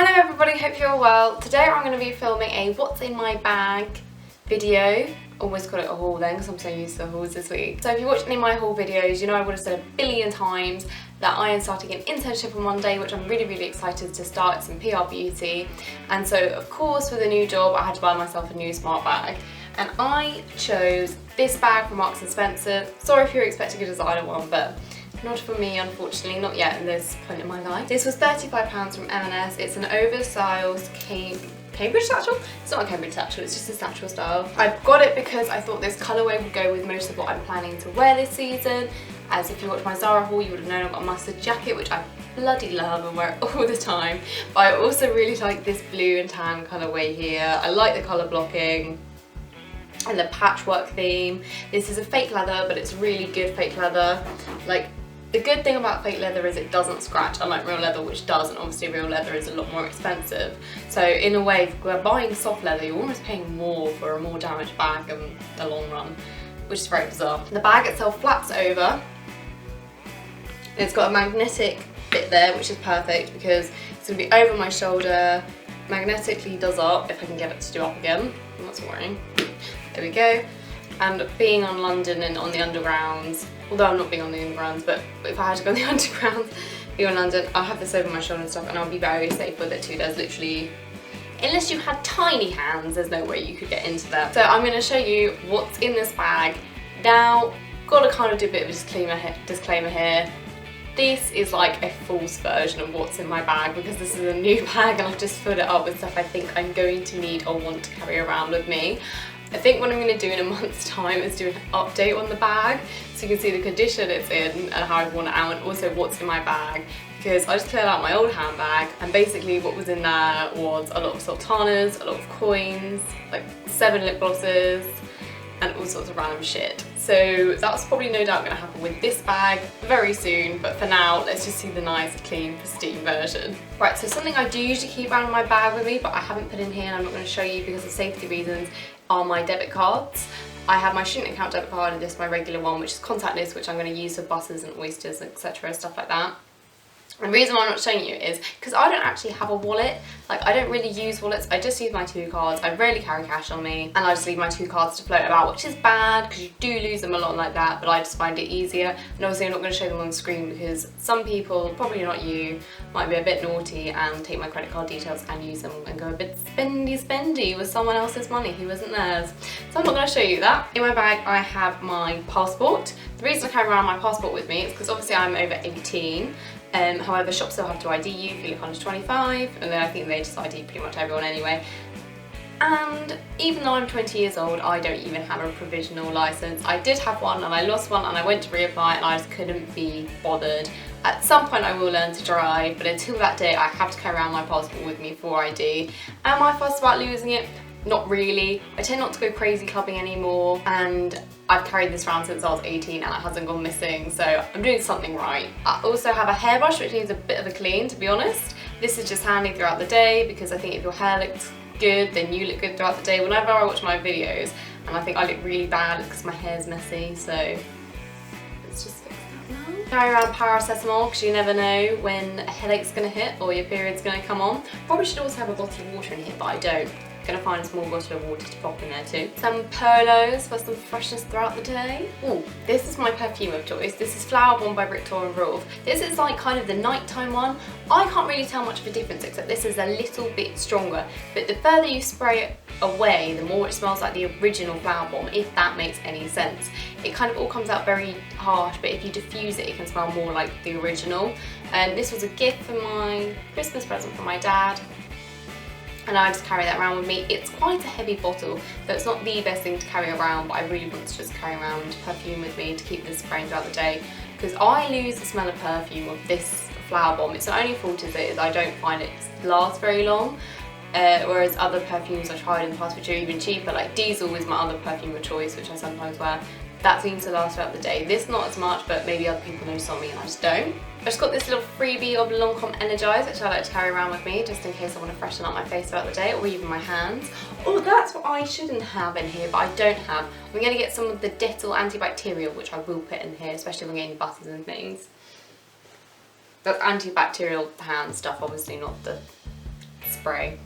Hello everybody, hope you're well. Today I'm going to be filming a what's in my bag video. Almost call it a haul then because I'm so used to hauls this week. So if you watched any of my haul videos, you know I would have said a billion times that I am starting an internship on Monday, which I'm really excited to start. It's in PR beauty. And so of course with a new job I had to buy myself a new smart bag. And I chose this bag from Marks & Spencer. Sorry if you're expecting a designer one, but not for me, unfortunately, not yet in this point in my life. This was £35 from M&S. It's an oversized Cambridge satchel? It's not a Cambridge satchel, it's just a satchel style. I got it because I thought this colourway would go with most of what I'm planning to wear this season. As if you watched my Zara haul, you would have known I've got a mustard jacket, which I bloody love and wear it all the time. But I also really like this blue and tan colourway here. I like the colour blocking and the patchwork theme. This is a fake leather, but it's really good fake leather. Like, the good thing about fake leather is it doesn't scratch, unlike real leather, which does, and obviously real leather is a lot more expensive. So in a way, if we're buying soft leather, you're almost paying more for a more damaged bag in the long run, which is very bizarre. The bag itself flaps over. It's got a magnetic bit there, which is perfect because it's going to be over my shoulder, magnetically does up, if I can get it to do up again. That's worrying. There we go. And being on London and on the undergrounds, although I'm not being on the undergrounds, but if I had to go on the underground, be on London, I'll have this over my shoulder and stuff, and I'll be very safe with it too. There's literally, unless you had tiny hands, there's no way you could get into that. So I'm going to show you what's in this bag. Now, gotta kind of do a bit of a disclaimer here. This is like a false version of what's in my bag because this is a new bag and I've just filled it up with stuff I think I'm going to need or want to carry around with me. I think what I'm going to do in a month's time is do an update on the bag so you can see the condition it's in and how I've worn it out, and also what's in my bag, because I just cleared out my old handbag and basically what was in there was a lot of sultanas, a lot of coins, like 7 lip glosses and all sorts of random shit. So that's probably no doubt going to happen with this bag very soon, but for now let's just see the nice, clean, pristine version. Right, so something I do usually keep around in my bag with me but I haven't put in here and I'm not going to show you because of safety reasons are my debit cards. I have my student account debit card and this is my regular one, which is contactless, which I'm going to use for buses and oysters, etc, stuff like that. And the reason why I'm not showing you is because I don't actually have a wallet. Like, I don't really use wallets, I just use my 2 cards. I rarely carry cash on me and I just leave my 2 cards to float about, which is bad because you do lose them a lot like that, but I just find it easier. And obviously I'm not going to show them on the screen because some people, probably not you, might be a bit naughty and take my credit card details and use them and go a bit spendy with someone else's money who isn't theirs. So I'm not going to show you that. In my bag I have my passport. The reason I carry around my passport with me is because obviously I'm over 18. However, shops still have to ID you if you look under 25, and then I think they just ID pretty much everyone anyway. And even though I'm 20 years old, I don't even have a provisional license. I did have one and I lost one and I went to reapply and I just couldn't be bothered. At some point I will learn to drive, but until that day I have to carry around my passport with me for ID. Am I fussed about losing it? Not really. I tend not to go crazy clubbing anymore and I've carried this around since I was 18 and it hasn't gone missing, so I'm doing something right. I also have a hairbrush which needs a bit of a clean, to be honest. This is just handy throughout the day because I think if your hair looks good then you look good throughout the day. Whenever I watch my videos and I think I look really bad because my hair's messy, so let's just fix that now. Carry around paracetamol because you never know when a headache's going to hit or your period's going to come on. Probably should also have a bottle of water in here, but I don't. Gonna find a small bottle of water to pop in there too. Some polos for some freshness throughout the day. Oh, this is my perfume of choice. This is Flower Bomb by Victor and Rolf. This is like kind of the nighttime one. I can't really tell much of a difference except this is a little bit stronger, but the further you spray it away, the more it smells like the original Flower Bomb, if that makes any sense. It kind of all comes out very harsh, but if you diffuse it, it can smell more like the original. And this was a gift for my Christmas present from my dad. And I just carry that around with me. It's quite a heavy bottle, so it's not the best thing to carry around, but I really want to just carry around perfume with me to keep this spraying throughout the day because I lose the smell of perfume of this Flower Bomb. It's the only fault is I don't find it lasts very long, whereas other perfumes I tried in the past which are even cheaper, like Diesel is my other perfume of choice which I sometimes wear. That seems to last throughout the day. This not as much, but maybe other people know something and I just don't. I just got this little freebie of Lancome Energize, which I like to carry around with me just in case I want to freshen up my face throughout the day or even my hands. Oh, that's what I shouldn't have in here, but I don't have. I'm going to get some of the Dettol antibacterial, which I will put in here, especially when getting butters and things. That's antibacterial hand stuff, obviously, not the spray.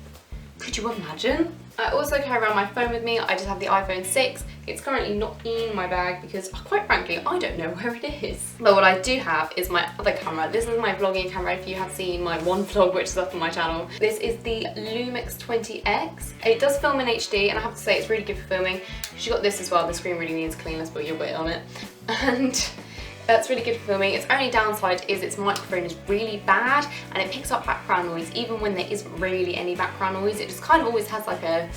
Could you imagine? I also carry around my phone with me. I just have the iPhone 6. It's currently not in my bag because, quite frankly, I don't know where it is. But what I do have is my other camera. This is my vlogging camera if you have seen my one vlog, which is up on my channel. This is the Lumix 20X. It does film in HD, and I have to say it's really good for filming. She got this as well. The screen really needs clean. Let's put your weight on it. And that's really good for filming. Its only downside is its microphone is really bad and it picks up background noise even when there isn't really any background noise. It just kind of always has like a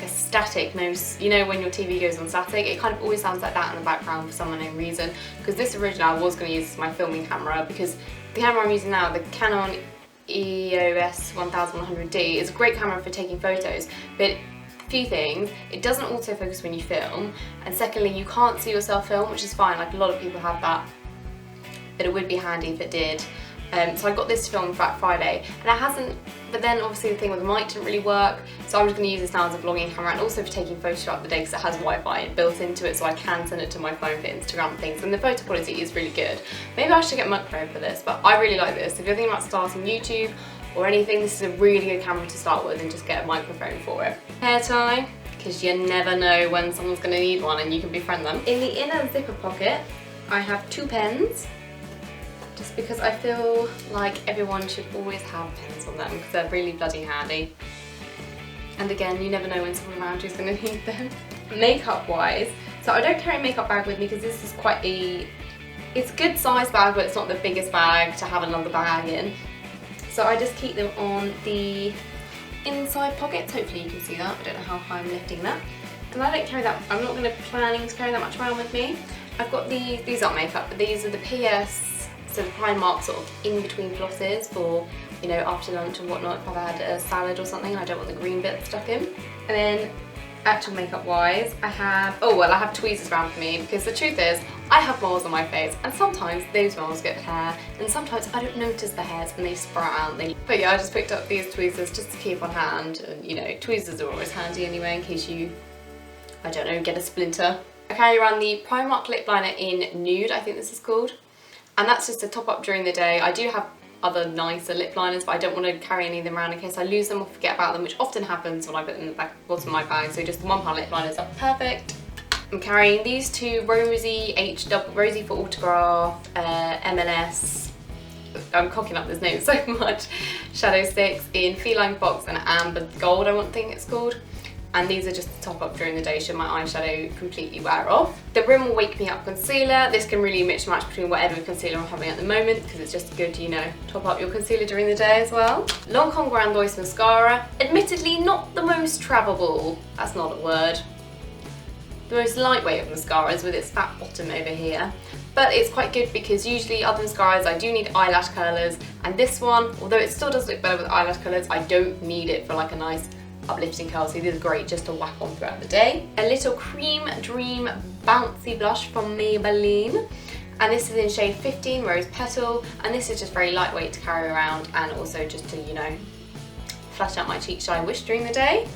static noise, you know, when your TV goes on static, it kind of always sounds like that in the background for some unknown reason. Because this original I was going to use as my filming camera, because the camera I'm using now, the Canon EOS 1100D, is a great camera for taking photos, but few things, it doesn't autofocus when you film, and secondly you can't see yourself film, which is fine, like a lot of people have that, but it would be handy if it did. So I got this to film Black Friday and it hasn't, but then obviously the thing with the mic didn't really work, so I'm just going to use this now as a vlogging camera and also for taking photos throughout the day because it has Wi-Fi built into it, so I can send it to my phone for Instagram and things, and the photo quality is really good. Maybe I should get a microphone for this, but I really like this. If you're thinking about starting YouTube or anything, this is a really good camera to start with, and just get a microphone for it. Hair tie, because you never know when someone's going to need one and you can befriend them. In the inner zipper pocket, I have 2 pens, just because I feel like everyone should always have pens on them because they're really bloody handy. And again, you never know when someone around you is going to need them. Makeup wise, so I don't carry a makeup bag with me because this is quite it's a good size bag, but it's not the biggest bag to have another bag in. So I just keep them on the inside pockets. Hopefully you can see that. I don't know how high I'm lifting that. And I don't carry that, I'm not planning to carry that much around with me. I've got these aren't makeup, but these are the PS, so the Primark sort of in-between flosses for, you know, after lunch and whatnot if I've had a salad or something and I don't want the green bit stuck in. And then actual makeup wise, I have tweezers around for me because the truth is I have moles on my face and sometimes those moles get hair and sometimes I don't notice the hairs and they sprout out. But yeah, I just picked up these tweezers just to keep on hand, and you know, tweezers are always handy anyway in case you, I don't know, get a splinter. I carry around the Primark lip liner in Nude, I think this is called, and that's just a top up during the day. I do have other nicer lip liners, but I don't want to carry any of them around in case I lose them or forget about them, which often happens when I put them in the bottom of my bag, so just the £1 lip liners are perfect. I'm carrying these 2 Rosy Rosy for Autograph, M&S, I'm cocking up this name so much, shadow sticks in Feline Fox and Amber Gold, I think it's called. And these are just the top up during the day should my eyeshadow completely wear off. The Rim Will Wake Me Up concealer. This can really mix and match between whatever concealer I'm having at the moment because it's just good to, you know, top up your concealer during the day as well. Lancome Grand Voice mascara. Admittedly not the most travelable, that's not a word, the most lightweight of mascaras with its fat bottom over here. But it's quite good because usually other mascaras I do need eyelash curlers, and this one, although it still does look better with eyelash curlers, I don't need it for like a nice uplifting curl, so these are great just to whack on throughout the day. A little Cream Dream Bouncy Blush from Maybelline, and this is in shade 15 Rose Petal, and this is just very lightweight to carry around and also just to, you know, flush out my cheeks should I wish during the day.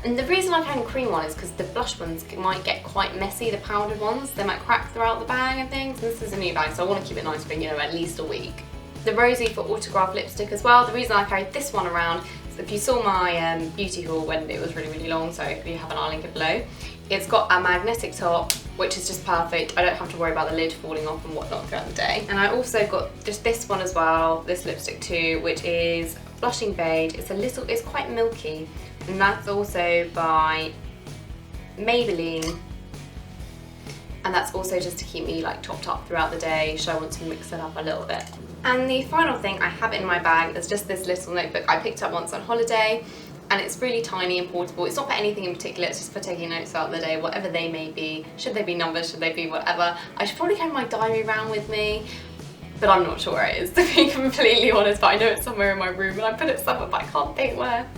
And the reason I carry the cream one is because the blush ones might get quite messy, the powdered ones, they might crack throughout the bag and things, and this is a new bag so I want to keep it nice for, you know, at least a week. The Rosy for Autograph lipstick as well. The reason I carried this one around, so if you saw my beauty haul when it was really long, so if you haven't, I'll link it below. It's got a magnetic top, which is just perfect. I don't have to worry about the lid falling off and whatnot throughout the day. And I also got just this one as well, this lipstick too, which is Blushing Beige. It's quite milky, and that's also by Maybelline. And that's also just to keep me like topped up throughout the day, so I want to mix it up a little bit. And the final thing I have in my bag is just this little notebook I picked up once on holiday, and it's really tiny and portable. It's not for anything in particular, it's just for taking notes throughout the day, whatever they may be. Should they be numbers, should they be whatever. I should probably carry my diary around with me, but I'm not sure where it is, to be completely honest, but I know it's somewhere in my room and I put it somewhere, but I can't think where.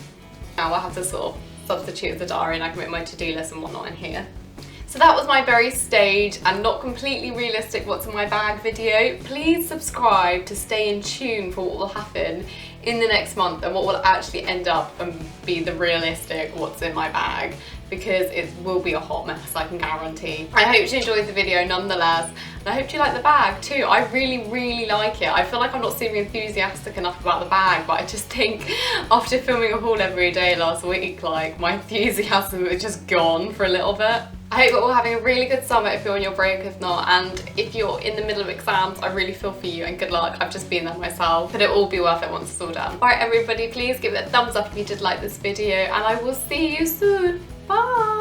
Now I'll have to sort of substitute the diary and I can make my to-do list and whatnot in here. So that was my very staged and not completely realistic what's in my bag video. Please subscribe to stay in tune for what will happen in the next month and what will actually end up and be the realistic what's in my bag, because it will be a hot mess, I can guarantee. I hope you enjoyed the video nonetheless, and I hope you like the bag too. I really like it. I feel like I'm not seeming enthusiastic enough about the bag, but I just think after filming a haul every day last week, like my enthusiasm is just gone for a little bit. I hope you're all having a really good summer if you're on your break, if not, and if you're in the middle of exams, I really feel for you and good luck. I've just been there myself, but it'll all be worth it once it's all done. Alright everybody, please give it a thumbs up if you did like this video, and I will see you soon. Bye!